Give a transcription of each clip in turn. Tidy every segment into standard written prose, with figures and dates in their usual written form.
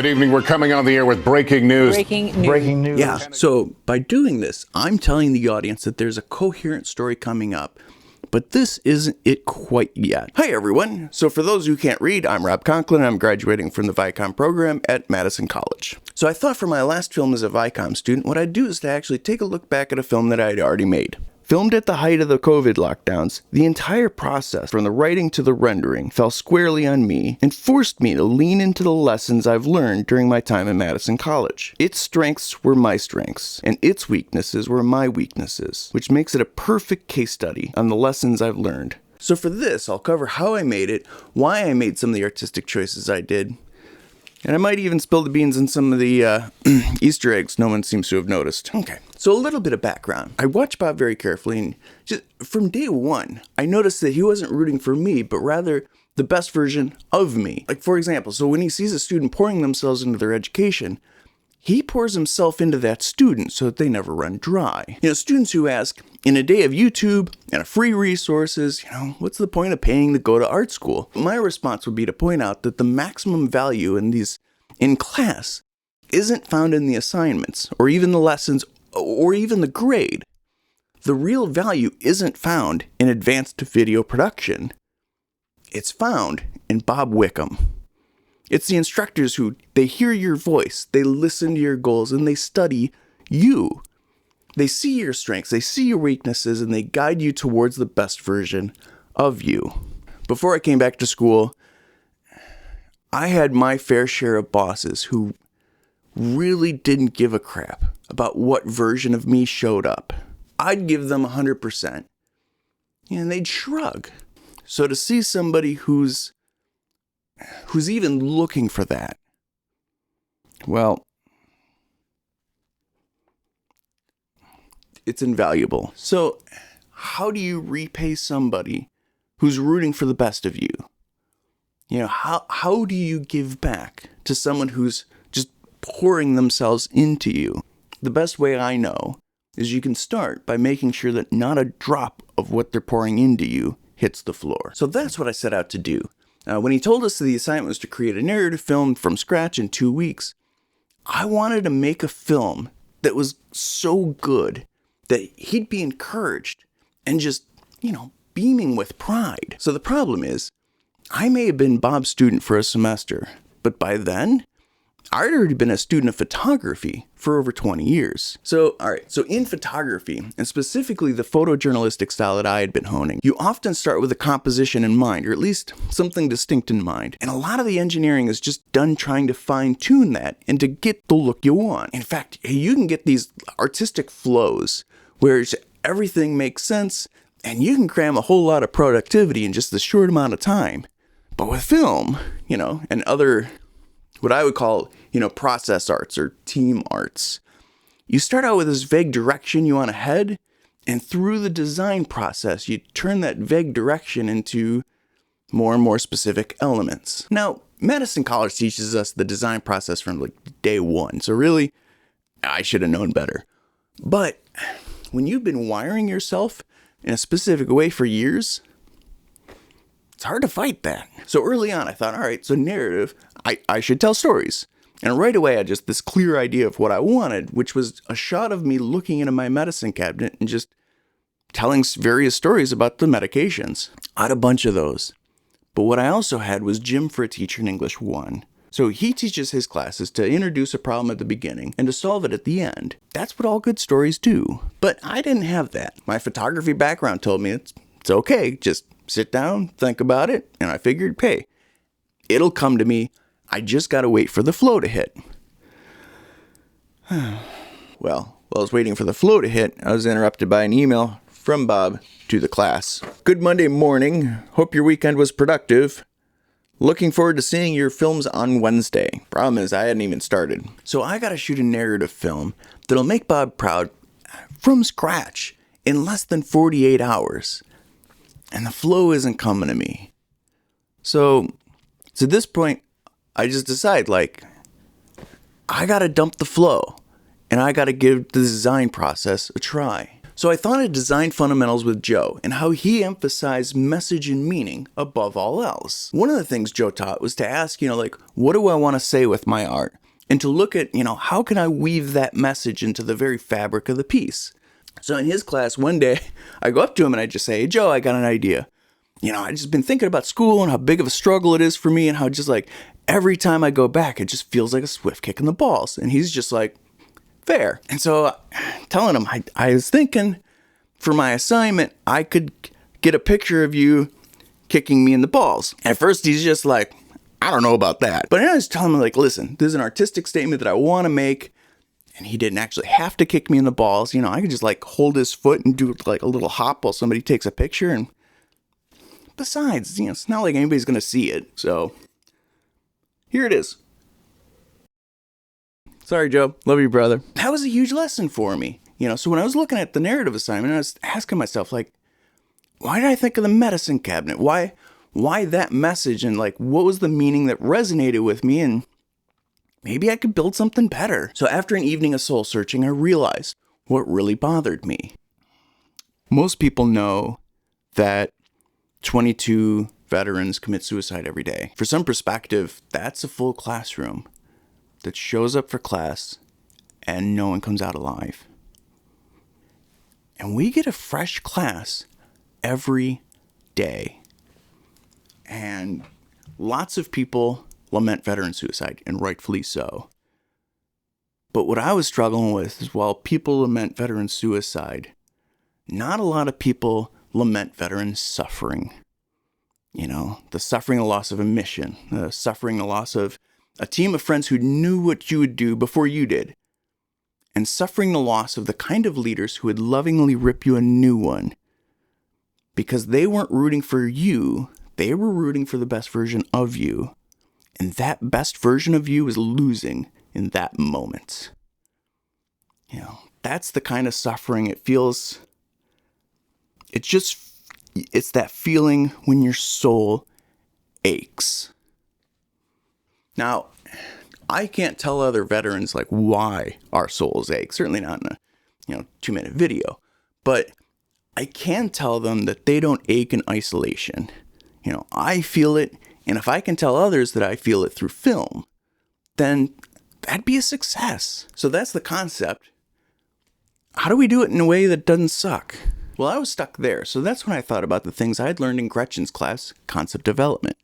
Good evening. We're coming on the air with breaking news. Breaking news. Yeah, so by doing this, I'm telling the audience that there's a coherent story coming up. But this isn't it quite yet. Hi, everyone. So for those who can't read, I'm Rob Conklin. I'm graduating from the Vicom program at Madison College. So I thought for my last film as a Vicom student, what I'd do is to actually take a look back at a film that I'd already made. Filmed at the height of the COVID lockdowns, the entire process, from the writing to the rendering, fell squarely on me and forced me to lean into the lessons I've learned during my time at Madison College. Its strengths were my strengths, and its weaknesses were my weaknesses, which makes it a perfect case study on the lessons I've learned. So for this, I'll cover how I made it, why I made some of the artistic choices I did, and I might even spill the beans on some of the Easter eggs no one seems to have noticed. Okay, so a little bit of background. I watched Bob very carefully, and just from day one, I noticed that he wasn't rooting for me, but rather the best version of me. Like, for example, so when he sees a student pouring themselves into their education, he pours himself into that student so that they never run dry. You know, students who ask, in a day of YouTube and free resources, what's the point of paying to go to art school? My response would be to point out that the maximum value in class isn't found in the assignments, or even the lessons, or even the grade. The real value isn't found in advanced video production. It's found in Bob Wickham. It's the instructors who, they hear your voice, they listen to your goals, and they study you. They see your strengths, they see your weaknesses, and they guide you towards the best version of you. Before I came back to school, I had my fair share of bosses who really didn't give a crap about what version of me showed up. I'd give them 100%, and they'd shrug. So to see somebody who's even looking for that, well, it's invaluable. So how do you repay somebody who's rooting for the best of you? How do you give back to someone who's just pouring themselves into you? The best way I know is you can start by making sure that not a drop of what they're pouring into you hits the floor. So that's what I set out to do. When he told us the assignment was to create a narrative film from scratch in 2 weeks, I wanted to make a film that was so good that he'd be encouraged and just, beaming with pride. So the problem is, I may have been Bob's student for a semester, but by then, I'd already been a student of photography for over 20 years. So in photography, and specifically the photojournalistic style that I had been honing, you often start with a composition in mind, or at least something distinct in mind. And a lot of the engineering is just done trying to fine-tune that and to get the look you want. In fact, you can get these artistic flows where everything makes sense, and you can cram a whole lot of productivity in just a short amount of time. But with film, and other, what I would call, process arts or team arts, you start out with this vague direction you want to head, and through the design process, you turn that vague direction into more and more specific elements. Now, Madison College teaches us the design process from day one, so really, I should have known better. But when you've been wiring yourself in a specific way for years, it's hard to fight that. So early on, I thought, all right, so narrative, I should tell stories. And right away, I had just this clear idea of what I wanted, which was a shot of me looking into my medicine cabinet and just telling various stories about the medications. I had a bunch of those. But what I also had was Jim for a Teacher in English 1. So he teaches his classes to introduce a problem at the beginning and to solve it at the end. That's what all good stories do. But I didn't have that. My photography background told me it's okay, just sit down, think about it, and I figured, hey, it'll come to me. I just gotta wait for the flow to hit. Well, while I was waiting for the flow to hit, I was interrupted by an email from Bob to the class. Good Monday morning. Hope your weekend was productive. Looking forward to seeing your films on Wednesday. Problem is, I hadn't even started. So I gotta shoot a narrative film that'll make Bob proud from scratch in less than 48 hours. And the flow isn't coming to me. So at this point, I just decide, I gotta dump the flow. And I gotta give the design process a try. So I thought of design fundamentals with Joe and how he emphasized message and meaning above all else. One of the things Joe taught was to ask, like, what do I want to say with my art? And to look at, how can I weave that message into the very fabric of the piece? So in his class one day, I go up to him and I just say, hey, Joe, I got an idea. I just been thinking about school and how big of a struggle it is for me and how just like every time I go back, it just feels like a swift kick in the balls. And he's just like, fair. And so telling him, I was thinking for my assignment, I could get a picture of you kicking me in the balls. At first, he's just like, I don't know about that. But I was telling him, like, listen, this is an artistic statement that I want to make. And he didn't actually have to kick me in the balls. I could just like hold his foot and do like a little hop while somebody takes a picture. And besides, it's not like anybody's going to see it. So here it is. Sorry, Joe. Love you, brother. That was a huge lesson for me. So when I was looking at the narrative assignment, I was asking myself, like, why did I think of the medicine cabinet? Why that message? And like, what was the meaning that resonated with me? And maybe I could build something better. So after an evening of soul searching, I realized what really bothered me. Most people know that 22 veterans commit suicide every day. For some perspective, that's a full classroom that shows up for class and no one comes out alive. And we get a fresh class every day. And lots of people lament veteran suicide, and rightfully so. But what I was struggling with is while people lament veteran suicide, not a lot of people lament veteran suffering. The suffering, the loss of a mission, the suffering, the loss of a team of friends who knew what you would do before you did, and suffering the loss of the kind of leaders who would lovingly rip you a new one because they weren't rooting for you, they were rooting for the best version of you. And that best version of you is losing in that moment. That's the kind of suffering it feels. It's that feeling when your soul aches. Now, I can't tell other veterans like why our souls ache. Certainly not in a 2-minute video. But I can tell them that they don't ache in isolation. I feel it. And if I can tell others that I feel it through film, then that'd be a success. So that's the concept. How do we do it in a way that doesn't suck? Well, I was stuck there. So that's when I thought about the things I'd learned in Gretchen's class, concept development.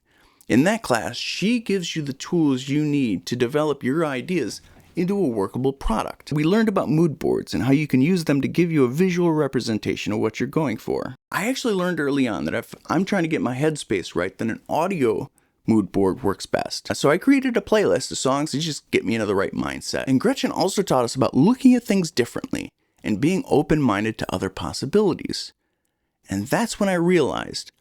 In that class, she gives you the tools you need to develop your ideas into a workable product. We learned about mood boards and how you can use them to give you a visual representation of what you're going for. I actually learned early on that if I'm trying to get my headspace right, then an audio mood board works best. So I created a playlist of songs to just get me into the right mindset. And Gretchen also taught us about looking at things differently and being open-minded to other possibilities. And that's when I realized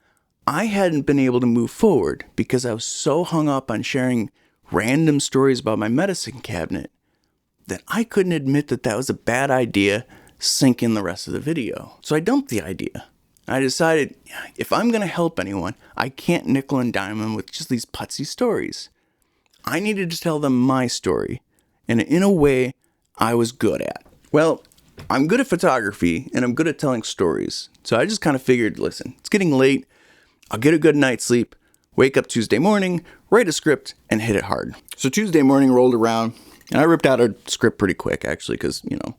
I hadn't been able to move forward because I was so hung up on sharing random stories about my medicine cabinet that I couldn't admit that that was a bad idea, sink in the rest of the video. So I dumped the idea. I decided, if I'm going to help anyone, I can't nickel and dime them with just these putsy stories. I needed to tell them my story, and in a way I was good at. Well, I'm good at photography, and I'm good at telling stories. So I just kind of figured, listen, it's getting late. I'll get a good night's sleep, wake up Tuesday morning, write a script, and hit it hard. So Tuesday morning rolled around, and I ripped out a script pretty quick, actually, because, a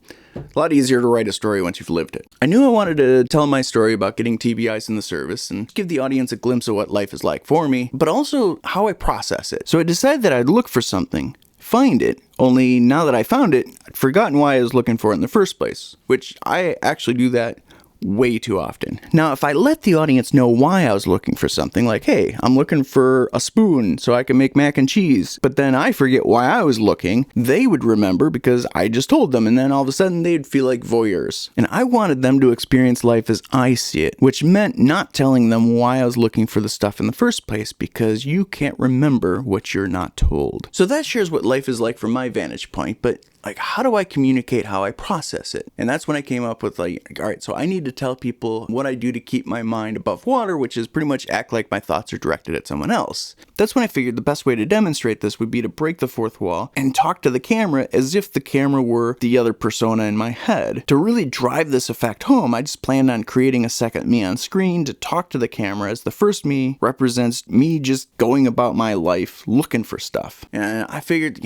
lot easier to write a story once you've lived it. I knew I wanted to tell my story about getting TBIs in the service and give the audience a glimpse of what life is like for me, but also how I process it. So I decided that I'd look for something, find it, only now that I found it, I'd forgotten why I was looking for it in the first place, which I actually do that way too often. Now, if I let the audience know why I was looking for something, like, hey, I'm looking for a spoon so I can make mac and cheese, but then I forget why I was looking, they would remember because I just told them, and then all of a sudden they'd feel like voyeurs. And I wanted them to experience life as I see it, which meant not telling them why I was looking for the stuff in the first place, because you can't remember what you're not told. So that shares what life is like from my vantage point, but like, how do I communicate how I process it? And that's when I came up with like, all right, so I need to tell people what I do to keep my mind above water, which is pretty much act like my thoughts are directed at someone else. That's when I figured the best way to demonstrate this would be to break the fourth wall and talk to the camera as if the camera were the other persona in my head. To really drive this effect home, I just planned on creating a second me on screen to talk to the camera, as the first me represents me just going about my life looking for stuff. And I figured,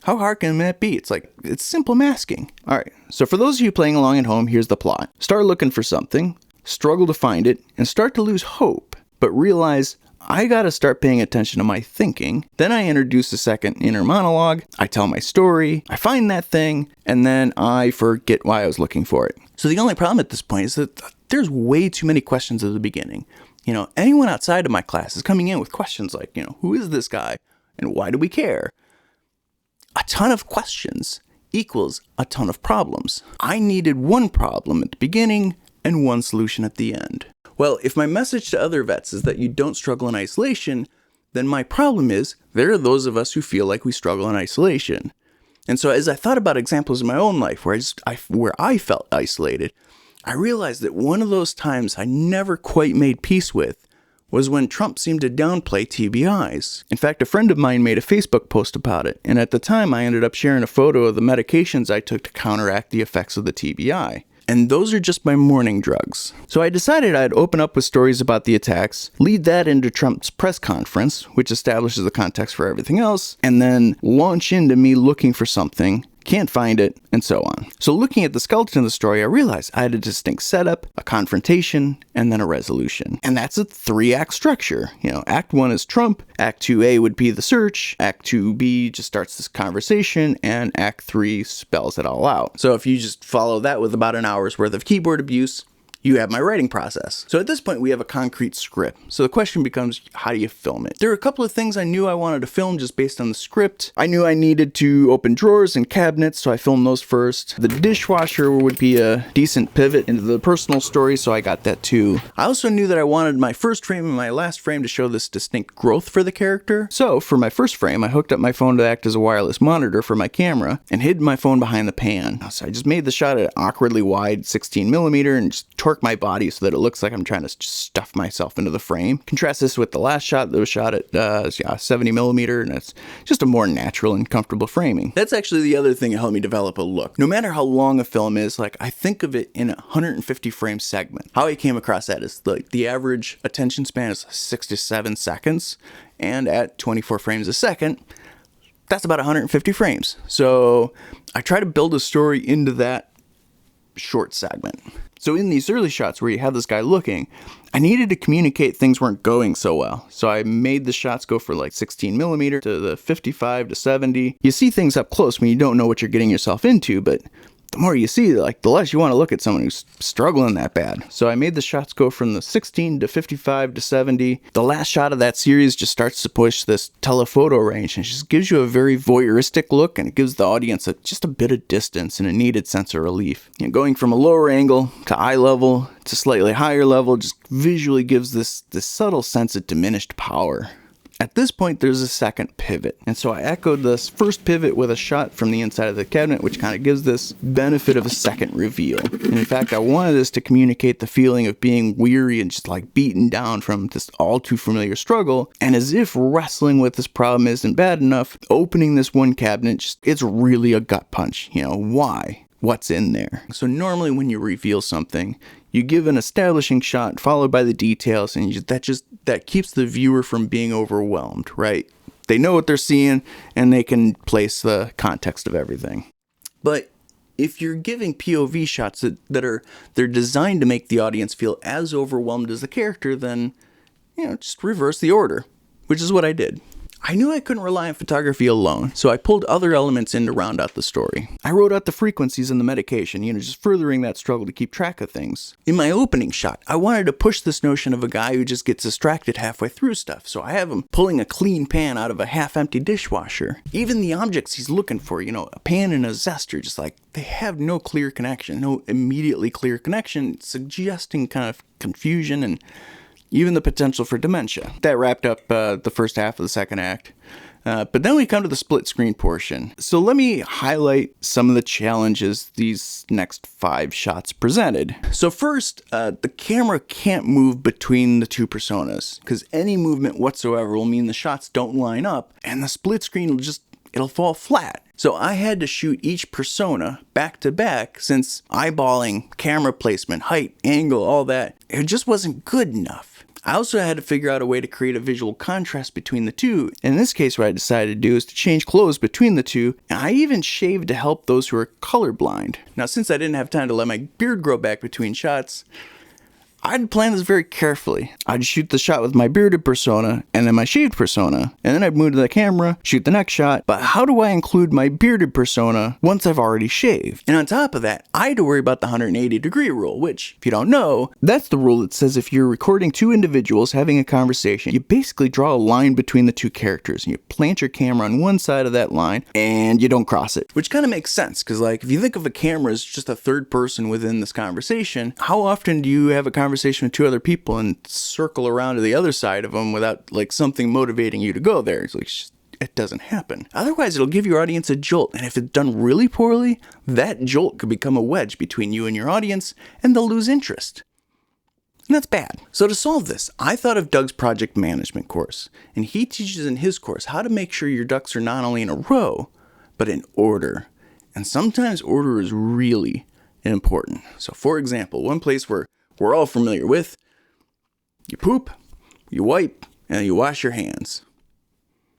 how hard can that be? It's simple masking. All right, so for those of you playing along at home, here's the plot. Start looking for something, struggle to find it, and start to lose hope, but realize I gotta start paying attention to my thinking. Then I introduce a second inner monologue, I tell my story, I find that thing, and then I forget why I was looking for it. So the only problem at this point is that there's way too many questions at the beginning. Anyone outside of my class is coming in with questions like, who is this guy? And why do we care? A ton of questions equals a ton of problems. I needed one problem at the beginning and one solution at the end. Well, if my message to other vets is that you don't struggle in isolation, then my problem is there are those of us who feel like we struggle in isolation. And so as I thought about examples in my own life where I felt isolated, I realized that one of those times I never quite made peace with was when Trump seemed to downplay TBIs. In fact, a friend of mine made a Facebook post about it, and at the time I ended up sharing a photo of the medications I took to counteract the effects of the TBI. And those are just my morning drugs. So I decided I'd open up with stories about the attacks, lead that into Trump's press conference, which establishes the context for everything else, and then launch into me looking for something, can't find it, and so on. So looking at the skeleton of the story, I realized I had a distinct setup, a confrontation, and then a resolution. And that's a 3-act structure. Act 1 is Trump, Act 2A would be the search, Act 2B just starts this conversation, and Act 3 spells it all out. So if you just follow that with about an hour's worth of keyboard abuse, you have my writing process. So at this point, we have a concrete script. So the question becomes, how do you film it? There are a couple of things I knew I wanted to film just based on the script. I knew I needed to open drawers and cabinets, so I filmed those first. The dishwasher would be a decent pivot into the personal story, so I got that too. I also knew that I wanted my first frame and my last frame to show this distinct growth for the character. So for my first frame, I hooked up my phone to act as a wireless monitor for my camera and hid my phone behind the pan. So I just made the shot at awkwardly wide 16mm and just torqued my body so that it looks like I'm trying to just stuff myself into the frame. Contrast this with the last shot that was shot at 70mm, and it's just a more natural and comfortable framing. That's actually the other thing that helped me develop a look. No matter how long a film is, I think of it in a 150 frame segment. How I came across that is the average attention span is 6 to 7 seconds, and at 24 frames a second, that's about 150 frames. So I try to build a story into that short segment. So in these early shots where you have this guy looking, I needed to communicate things weren't going so well. So I made the shots go for 16mm to the 55 to 70. You see things up close when you don't know what you're getting yourself into, but the more you see, the less you want to look at someone who's struggling that bad. So I made the shots go from the 16 to 55 to 70. The last shot of that series just starts to push this telephoto range and just gives you a very voyeuristic look, and it gives the audience just a bit of distance and a needed sense of relief. Going from a lower angle to eye level to slightly higher level just visually gives this subtle sense of diminished power. At this point, there's a second pivot. And so I echoed this first pivot with a shot from the inside of the cabinet, which kind of gives this benefit of a second reveal. And in fact, I wanted this to communicate the feeling of being weary and just beaten down from this all too familiar struggle. And as if wrestling with this problem isn't bad enough, opening this one cabinet, it's really a gut punch. Why? What's in there? So normally when you reveal something, you give an establishing shot followed by the details, and that keeps the viewer from being overwhelmed, right? They know what they're seeing, and they can place the context of everything. But if you're giving POV shots they're designed to make the audience feel as overwhelmed as the character, then just reverse the order, which is what I did. I knew I couldn't rely on photography alone, so I pulled other elements in to round out the story. I wrote out the frequencies and the medication, just furthering that struggle to keep track of things. In my opening shot, I wanted to push this notion of a guy who just gets distracted halfway through stuff, so I have him pulling a clean pan out of a half-empty dishwasher. Even the objects he's looking for, a pan and a zester, they have no clear connection, no immediately clear connection, suggesting kind of confusion and even the potential for dementia. That wrapped up the first half of the second act. But then we come to the split screen portion. So let me highlight some of the challenges these next 5 shots presented. So first, the camera can't move between the two personas, because any movement whatsoever will mean the shots don't line up, and the split screen will it'll fall flat. So I had to shoot each persona back to back, since eyeballing, camera placement, height, angle, all that, it just wasn't good enough. I also had to figure out a way to create a visual contrast between the two. In this case, what I decided to do is to change clothes between the two, and I even shaved to help those who are colorblind. Now, since I didn't have time to let my beard grow back between shots, I'd plan this very carefully. I'd shoot the shot with my bearded persona and then my shaved persona, and then I'd move to the camera, shoot the next shot. But how do I include my bearded persona once I've already shaved? And on top of that, I had to worry about the 180-degree rule, which, if you don't know, that's the rule that says if you're recording 2 individuals having a conversation, you basically draw a line between the 2 characters, and you plant your camera on one side of that line, and you don't cross it. Which kind of makes sense, because like, if you think of a camera as just a third person within this conversation, how often do you have a conversation with 2 other people and circle around to the other side of them without like something motivating you to go there? It's like, it doesn't happen. Otherwise, it'll give your audience a jolt, and if it's done really poorly, that jolt could become a wedge between you and your audience, and they'll lose interest. And that's bad. So to solve this, I thought of Doug's project management course, and he teaches in his course how to make sure your ducks are not only in a row, but in order. And sometimes order is really important. So for example, one place we're all familiar with, you poop, you wipe, and you wash your hands.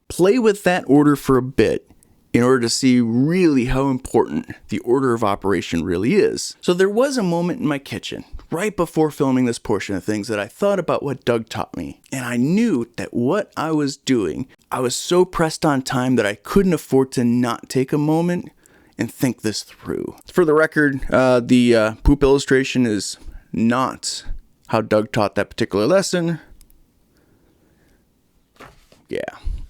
Play with that order for a bit in order to see really how important the order of operation really is. So there was a moment in my kitchen, right before filming this portion of things, that I thought about what Doug taught me. And I knew that what I was doing, I was so pressed on time that I couldn't afford to not take a moment and think this through. For the record, the poop illustration is not how Doug taught that particular lesson. Yeah.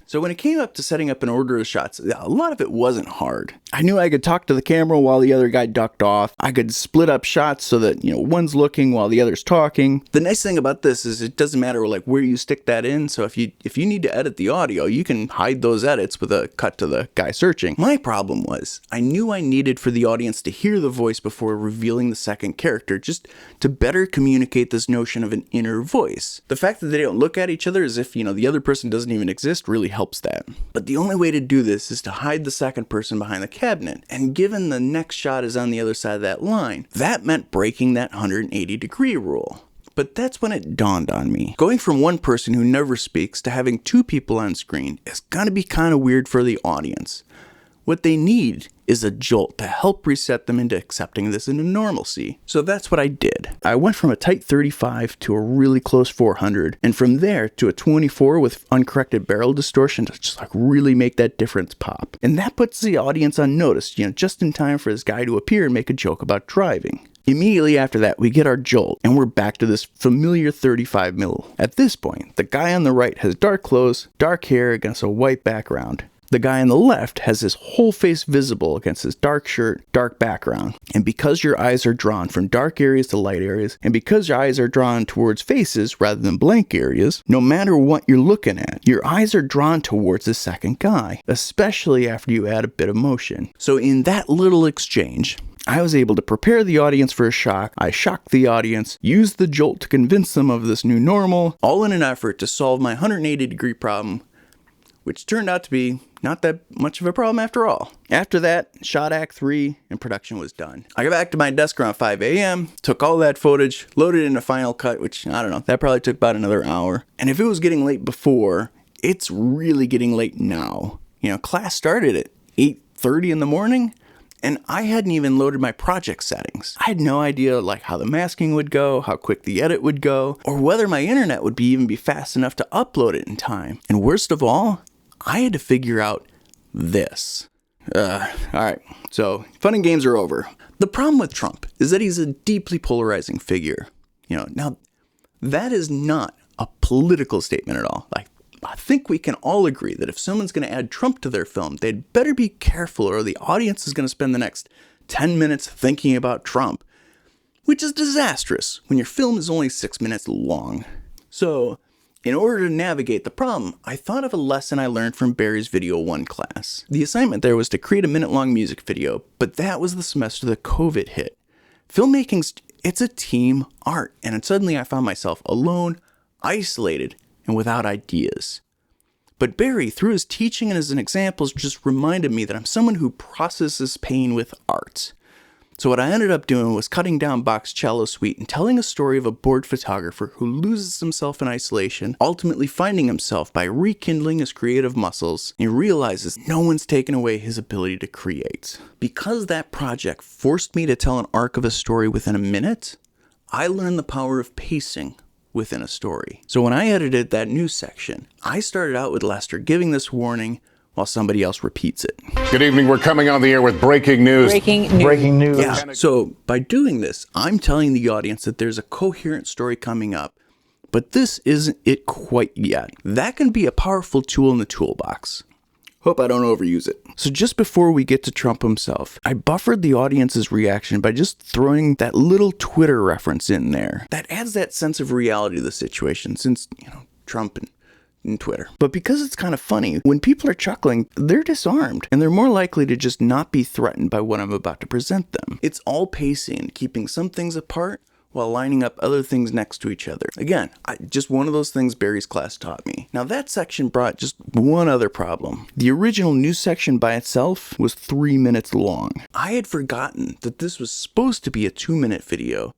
So when it came up to setting up an order of shots, a lot of it wasn't hard. I knew I could talk to the camera while the other guy ducked off. I could split up shots so that, one's looking while the other's talking. The nice thing about this is it doesn't matter like where you stick that in. So if you need to edit the audio, you can hide those edits with a cut to the guy searching. My problem was I knew I needed for the audience to hear the voice before revealing the second character, just to better communicate this notion of an inner voice. The fact that they don't look at each other as if, the other person doesn't even exist really helps that. But the only way to do this is to hide the second person behind the cabinet. And given the next shot is on the other side of that line, that meant breaking that 180-degree rule. But that's when it dawned on me. Going from one person who never speaks to having 2 people on screen is gonna be kind of weird for the audience. What they need is a jolt to help reset them into accepting this into normalcy. So that's what I did. I went from a tight 35 to a really close 400, and from there to a 24 with uncorrected barrel distortion to just like really make that difference pop. And that puts the audience on notice, just in time for this guy to appear and make a joke about driving. Immediately after that, we get our jolt, and we're back to this familiar 35 mil. At this point, the guy on the right has dark clothes, dark hair against a white background. The guy on the left has his whole face visible against his dark shirt, dark background. And because your eyes are drawn from dark areas to light areas, and because your eyes are drawn towards faces rather than blank areas, no matter what you're looking at, your eyes are drawn towards the second guy, especially after you add a bit of motion. So in that little exchange, I was able to prepare the audience for a shock. I shocked the audience, used the jolt to convince them of this new normal, all in an effort to solve my 180-degree problem, which turned out to be not that much of a problem after all. After that, shot act 3 and production was done. I got back to my desk around 5 a.m., took all that footage, loaded it into Final Cut, which, I don't know, that probably took about another hour. And if it was getting late before, it's really getting late now. Class started at 8:30 in the morning, and I hadn't even loaded my project settings. I had no idea how the masking would go, how quick the edit would go, or whether my internet would even be fast enough to upload it in time. And worst of all, I had to figure out this. Alright, so fun and games are over. The problem with Trump is that he's a deeply polarizing figure. Now, that is not a political statement at all. I think we can all agree that if someone's going to add Trump to their film, they'd better be careful or the audience is going to spend the next 10 minutes thinking about Trump, which is disastrous when your film is only 6 minutes long. So, In order to navigate the problem, I thought of a lesson I learned from Barry's Video 1 class. The assignment there was to create a minute-long music video, but that was the semester that COVID hit. Filmmaking's, it's a team art, and suddenly I found myself alone, isolated, and without ideas. But Barry, through his teaching and his examples, just reminded me that I'm someone who processes pain with art. So what I ended up doing was cutting down Bach's cello suite and telling a story of a bored photographer who loses himself in isolation, ultimately finding himself by rekindling his creative muscles and realizes no one's taken away his ability to create. Because that project forced me to tell an arc of a story within a minute, I learned the power of pacing within a story. So when I edited that news section, I started out with Lester giving this warning while somebody else repeats it. Good evening. We're coming on the air with breaking news. Breaking news. Yeah. So by doing this, I'm telling the audience that there's a coherent story coming up, but this isn't it quite yet. That can be a powerful tool in the toolbox. Hope I don't overuse it. So just before we get to Trump himself, I buffered the audience's reaction by just throwing that little Twitter reference in there. That adds that sense of reality to the situation since, Trump and Twitter. But because it's kind of funny, when people are chuckling, they're disarmed, and they're more likely to just not be threatened by what I'm about to present them. It's all pacing, keeping some things apart while lining up other things next to each other. Again, just one of those things Barry's class taught me. Now that section brought just one other problem. The original news section by itself was 3 minutes long. I had forgotten that this was supposed to be a 2-minute video,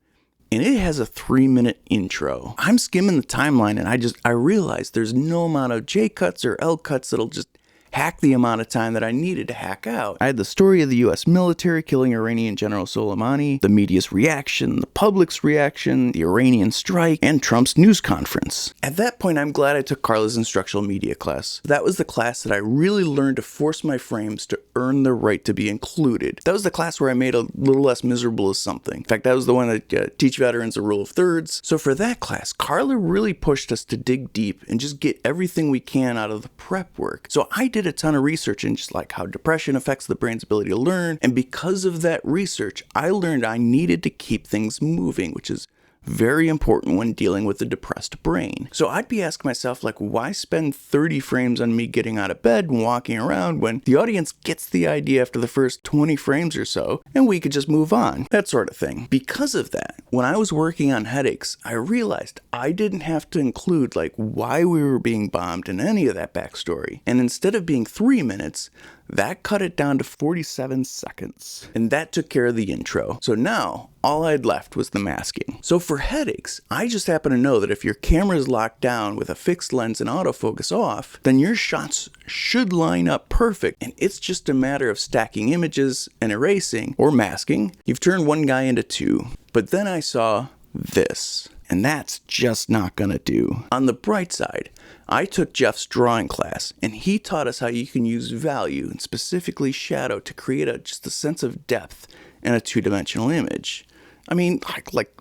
and it has a 3-minute intro. I'm skimming the timeline and I realized there's no amount of J cuts or L cuts that'll just hack the amount of time that I needed to hack out. I had the story of the US military killing Iranian General Soleimani, the media's reaction, the public's reaction, the Iranian strike, and Trump's news conference. At that point, I'm glad I took Carla's instructional media class. That was the class that I really learned to force my frames to earn the right to be included. That was the class where I made a little less miserable as something. In fact, that was the one that teach veterans a rule of thirds. So for that class, Carla really pushed us to dig deep and just get everything we can out of the prep work. So I did a ton of research in just like how depression affects the brain's ability to learn, and because of that research, I learned I needed to keep things moving, which is very important when dealing with a depressed brain. So I'd be asking myself, why spend 30 frames on me getting out of bed and walking around when the audience gets the idea after the first 20 frames or so, and we could just move on, that sort of thing. Because of that, when I was working on headaches, I realized I didn't have to include why we were being bombed in any of that backstory. And instead of being 3 minutes, that cut it down to 47 seconds. And that took care of the intro. So now, all I had left was the masking. So for headaches, I just happen to know that if your camera is locked down with a fixed lens and autofocus off, then your shots should line up perfect. And it's just a matter of stacking images and erasing or masking. You've turned one guy into two. But then I saw this. And that's just not gonna do. On the bright side, I took Jeff's drawing class, and he taught us how you can use value, and specifically shadow, to create just a sense of depth in a two-dimensional image. I mean,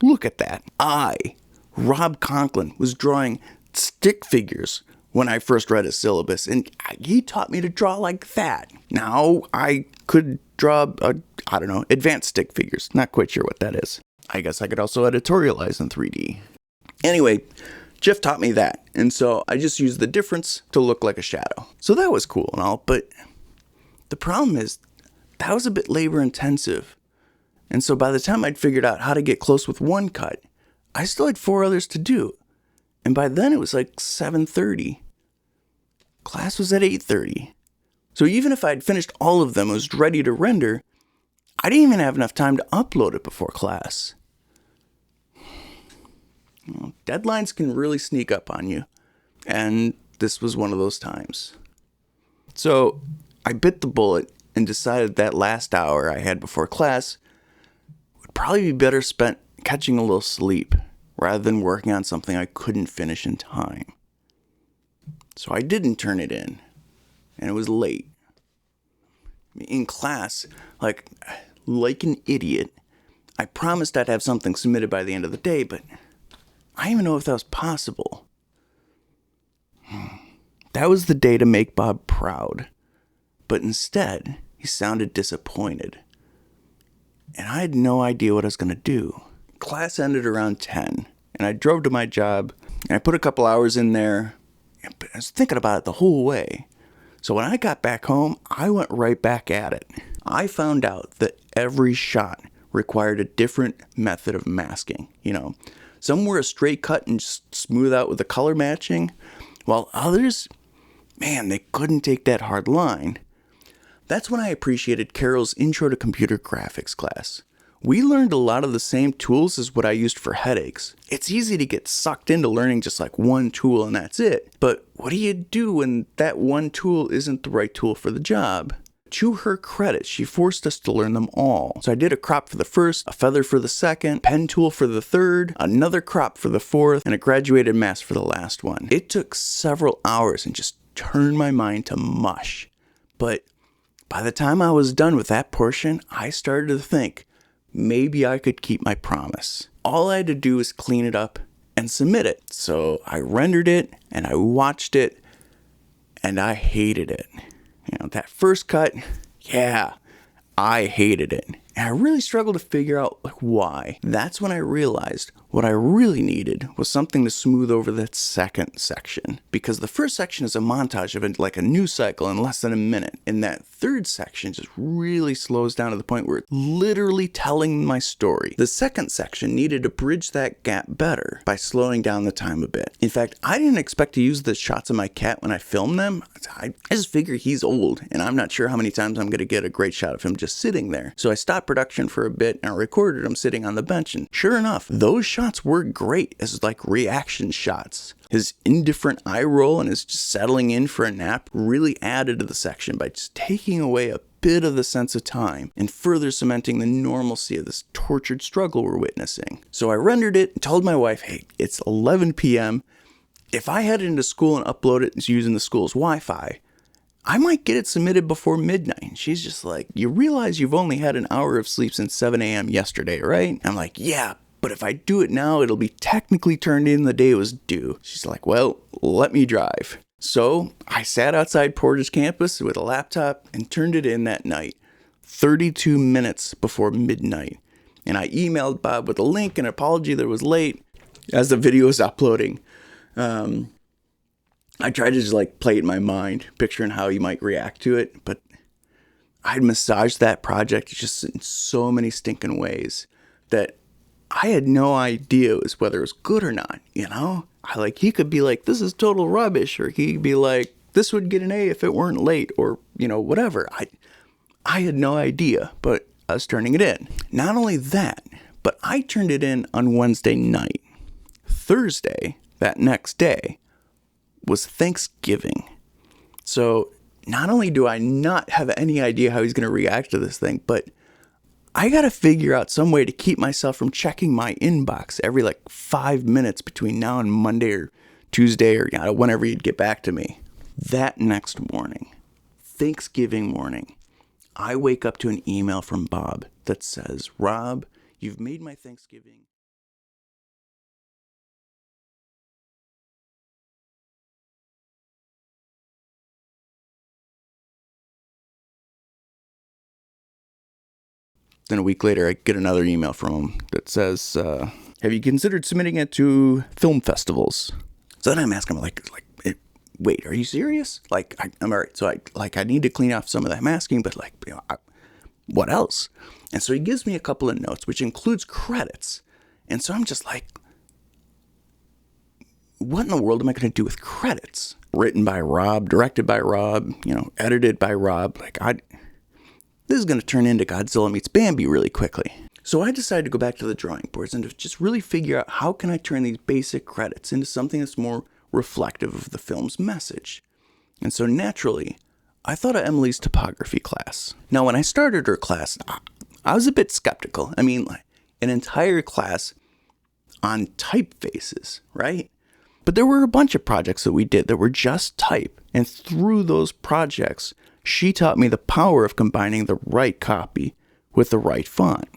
look at that. Rob Conklin, was drawing stick figures when I first read his syllabus, and he taught me to draw like that. Now, I could draw, advanced stick figures. Not quite sure what that is. I guess I could also editorialize in 3D. Anyway, Jeff taught me that, and so I just used the difference to look like a shadow. So that was cool and all, but the problem is that was a bit labor intensive. And so by the time I'd figured out how to get close with one cut, I still had 4 others to do. And by then it was 7:30. Class was at 8:30. So even if I'd finished all of them and was ready to render, I didn't even have enough time to upload it before class. Deadlines can really sneak up on you, and this was one of those times. So I bit the bullet and decided that last hour I had before class would probably be better spent catching a little sleep rather than working on something I couldn't finish in time. So I didn't turn it in, and it was late. In class, like an idiot, I promised I'd have something submitted by the end of the day, but I didn't even know if that was possible. That was the day to make Bob proud. But instead, he sounded disappointed. And I had no idea what I was going to do. Class ended around 10, and I drove to my job And I put a couple hours in there. I was thinking about it the whole way. So when I got back home, I went right back at it. I found out that every shot required a different method of masking. Some were a straight cut and just smooth out with the color matching, while others, man, they couldn't take that hard line. That's when I appreciated Carol's Intro to Computer Graphics class. We learned a lot of the same tools as what I used for headaches. It's easy to get sucked into learning just like one tool and that's it. But what do you do when that one tool isn't the right tool for the job? To her credit, she forced us to learn them all. So I did a crop for the first, a feather for the second, pen tool for the third, another crop for the fourth, and a graduated mask for the last one. It took several hours and just turned my mind to mush. But by the time I was done with that portion, I started to think, maybe I could keep my promise. All I had to do was clean it up and submit it. So I rendered it and I watched it and I hated it. That first cut, yeah, I hated it. And I really struggled to figure out why. That's when I realized what I really needed was something to smooth over that second section. Because the first section is a montage of it, like a news cycle in less than a minute. And that third section just really slows down to the point where it's literally telling my story. The second section needed to bridge that gap better by slowing down the time a bit. In fact, I didn't expect to use the shots of my cat when I filmed them. I just figure he's old and I'm not sure how many times I'm going to get a great shot of him just sitting there. So I stopped production for a bit and I recorded him sitting on the bench, and sure enough, those shots were great as like reaction shots. His indifferent eye roll and his just settling in for a nap really added to the section by just taking away a bit of the sense of time and further cementing the normalcy of this tortured struggle we're witnessing. So I rendered it and told my wife, hey, it's 11 p.m. If I head into school and upload it using the school's Wi-Fi, I might get it submitted before midnight. And she's just like, you realize you've only had an hour of sleep since 7 a.m. yesterday, right? I'm like, yeah, but if I do it now, it'll be technically turned in the day it was due. She's like, well, let me drive. So I sat outside Portage campus with a laptop and turned it in that night, 32 minutes before midnight. And I emailed Bob with a link and an apology that it was late as the video was uploading. I tried to just like play it in my mind, picturing how he might react to it, but I'd massaged that project just in so many stinking ways that I had no idea whether it was good or not, he could be like, this is total rubbish, or he'd be like, this would get an A if it weren't late, or, whatever. I had no idea, but I was turning it in. Not only that, but I turned it in on Wednesday night. Thursday, that next day, was Thanksgiving. So not only do I not have any idea how he's going to react to this thing, but I got to figure out some way to keep myself from checking my inbox every 5 minutes between now and Monday or Tuesday or whenever you'd get back to me. That next morning, Thanksgiving morning, I wake up to an email from Bob that says, Rob, you've made my Thanksgiving. Then a week later, I get another email from him that says, have you considered submitting it to film festivals? So then I'm asking him, wait, are you serious? I'm all right. So I need to clean off some of that masking, but what else? And so he gives me a couple of notes, which includes credits. And so I'm just like, what in the world am I going to do with credits? Written by Rob, directed by Rob, edited by Rob. This is going to turn into Godzilla Meets Bambi really quickly. So I decided to go back to the drawing boards and to just really figure out how can I turn these basic credits into something that's more reflective of the film's message. And so naturally, I thought of Emilie's typography class. Now, when I started her class, I was a bit skeptical. An entire class on typefaces, right? But there were a bunch of projects that we did that were just type. And through those projects, she taught me the power of combining the right copy with the right font.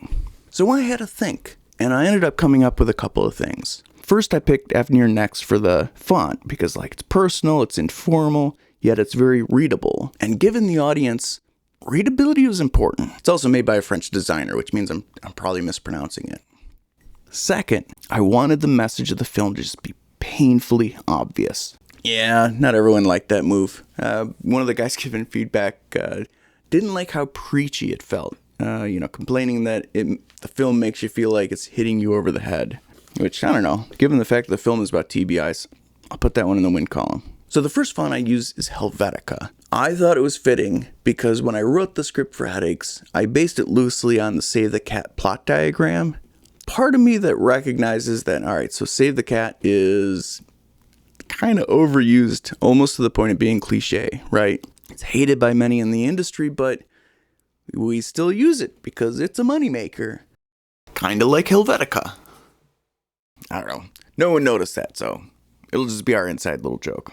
So I had to think, and I ended up coming up with a couple of things. First, I picked Avenir Next for the font because it's personal, it's informal, yet it's very readable. And given the audience, readability was important. It's also made by a French designer, which means I'm probably mispronouncing it. Second, I wanted the message of the film to just be painfully obvious. Yeah, not everyone liked that move. One of the guys giving feedback didn't like how preachy it felt. Complaining that the film makes you feel like it's hitting you over the head. Which, I don't know, given the fact that the film is about TBIs, I'll put that one in the win column. So the first font I use is Helvetica. I thought it was fitting because when I wrote the script for Headaches, I based it loosely on the Save the Cat plot diagram. Part of me that recognizes that, alright, so Save the Cat is kind of overused, almost to the point of being cliche, right? It's hated by many in the industry, but we still use it because it's a moneymaker. Kind of like Helvetica. I don't know. No one noticed that, so it'll just be our inside little joke.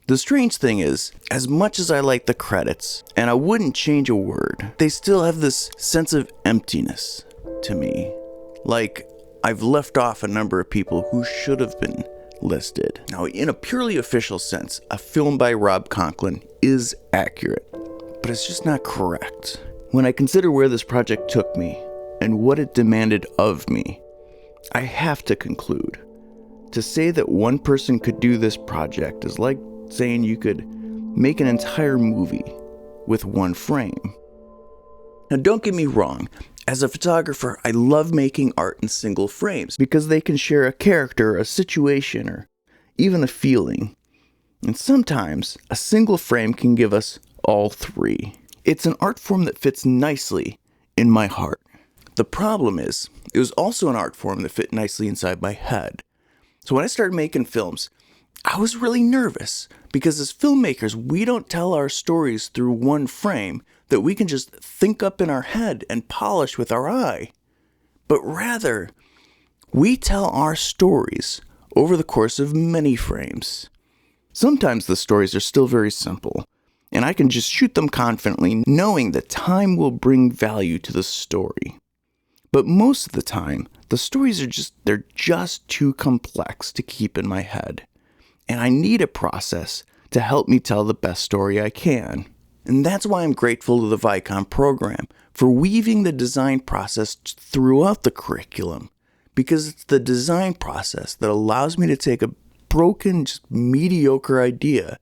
The strange thing is, as much as I like the credits, and I wouldn't change a word, they still have this sense of emptiness to me. Like, I've left off a number of people who should have been listed. Now, in a purely official sense, a film by Rob Conklin is accurate, but it's just not correct. When I consider where this project took me, and what it demanded of me, I have to conclude. To say that one person could do this project is like saying you could make an entire movie with one frame. Now, don't get me wrong. As a photographer, I love making art in single frames because they can share a character, a situation, or even a feeling. And sometimes a single frame can give us all three. It's an art form that fits nicely in my heart. The problem is, it was also an art form that fit nicely inside my head. So when I started making films, I was really nervous because as filmmakers, we don't tell our stories through one frame that we can just think up in our head and polish with our eye. But rather, we tell our stories over the course of many frames. Sometimes the stories are still very simple, and I can just shoot them confidently knowing that time will bring value to the story. But most of the time, the stories they're just too complex to keep in my head. And I need a process to help me tell the best story I can. And that's why I'm grateful to the Vicom program for weaving the design process throughout the curriculum. Because it's the design process that allows me to take a broken, just mediocre idea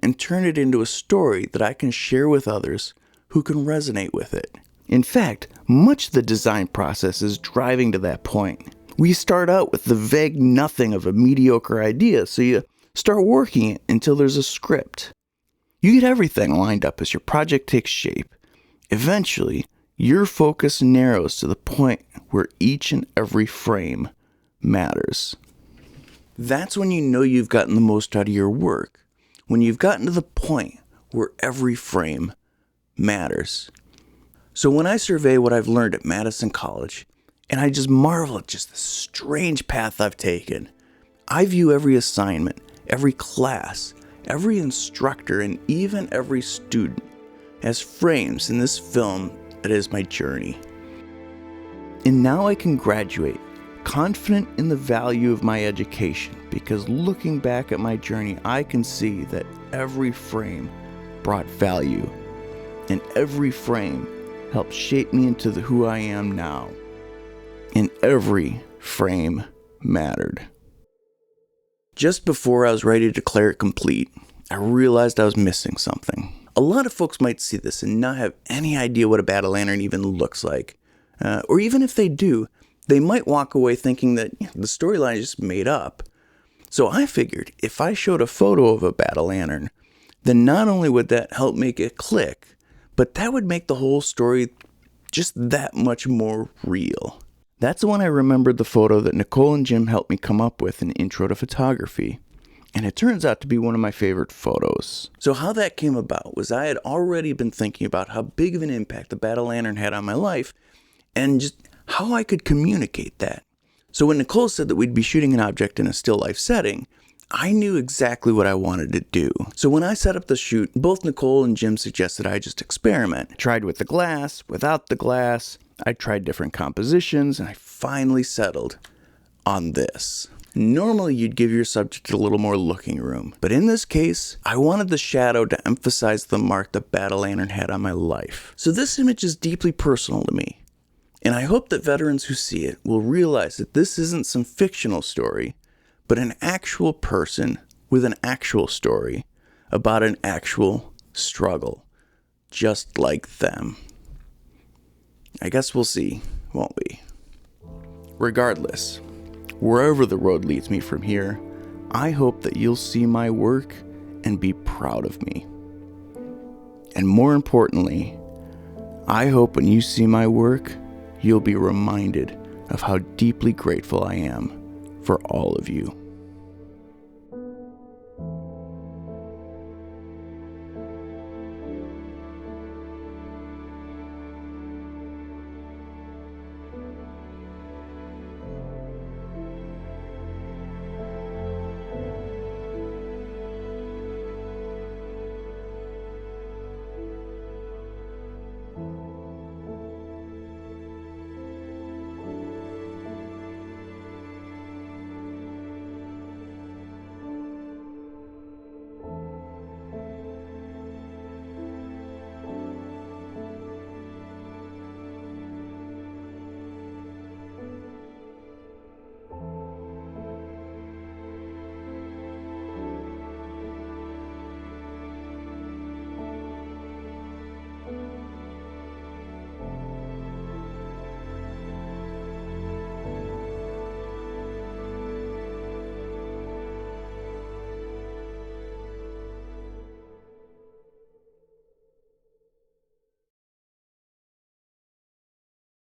and turn it into a story that I can share with others who can resonate with it. In fact, much of the design process is driving to that point. We start out with the vague nothing of a mediocre idea, so you start working it until there's a script. You get everything lined up as your project takes shape. Eventually, your focus narrows to the point where each and every frame matters. That's when you know you've gotten the most out of your work, when you've gotten to the point where every frame matters. So when I survey what I've learned at Madison College, and I just marvel at just the strange path I've taken, I view every assignment, every class, every instructor, and even every student as frames in this film that is my journey. And now I can graduate, confident in the value of my education, because looking back at my journey, I can see that every frame brought value, and every frame helped shape me into who I am now. And every frame mattered. Just before I was ready to declare it complete, I realized I was missing something. A lot of folks might see this and not have any idea what a battle lantern even looks like. Or even if they do, they might walk away thinking that the storyline is just made up. So I figured if I showed a photo of a battle lantern, then not only would that help make it click, but that would make the whole story just that much more real. That's when I remembered the photo that Nicole and Jim helped me come up with in Intro to Photography. And it turns out to be one of my favorite photos. So how that came about was I had already been thinking about how big of an impact the battle lantern had on my life and just how I could communicate that. So when Nicole said that we'd be shooting an object in a still life setting, I knew exactly what I wanted to do. So when I set up the shoot, both Nicole and Jim suggested I just experiment. I tried with the glass, without the glass. I tried different compositions, and I finally settled on this. Normally, you'd give your subject a little more looking room, but in this case, I wanted the shadow to emphasize the mark the battle lantern had on my life. So this image is deeply personal to me, and I hope that veterans who see it will realize that this isn't some fictional story, but an actual person with an actual story about an actual struggle, just like them. I guess we'll see, won't we? Regardless, wherever the road leads me from here, I hope that you'll see my work and be proud of me. And more importantly, I hope when you see my work, you'll be reminded of how deeply grateful I am for all of you.